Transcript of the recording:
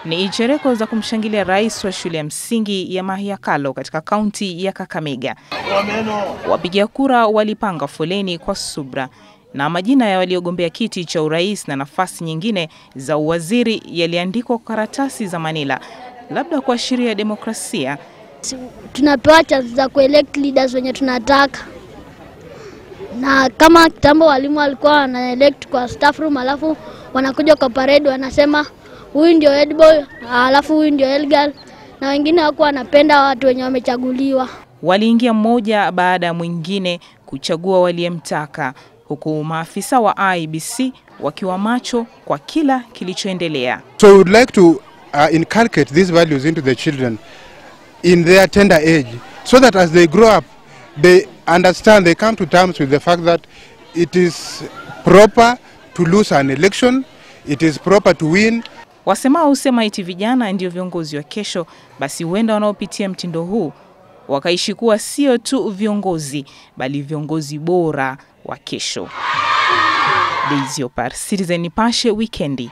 Ni ichereko za kumshangilia rais wa shule ya msingi ya Mahiakalo katika kaunti ya Kakamega. Wapiga kura walipanga foleni kwa subra na majina ya waliogombea kiti cha urais na nafasi nyingine za uwaziri yaliandikwa kwa karatasi za manila, labda kuashiria demokrasia. Tunapewa chance za kuelect leaders wenye tunataka. Na kama kitambo walimu walikuwa wanaelect kwa staff room, alafu wanakuja kwa parade wanasema huyu ndio head boy, alafu huyu ndio head girl, na wengine wako wanapenda watu wenye wamechaguliwa. Waliingia mmoja baada ya mwingine kuchagua waliyemtaka, huku maafisa wa IEBC wakiwa macho kwa kila kilichoendelea. So we would like to inculcate these values into the children in their tender age, so that as they grow up, they understand, they come to terms with the fact that it is proper to lose an election, it is proper to win. Wasemao husema eti vijana ndio viongozi wa kesho, basi huenda wanaopitia mtindo huu wakaishi kuwa sio tu viongozi, bali viongozi bora wa kesho. Daisy Opar, Citizen Nipashe Weekendi.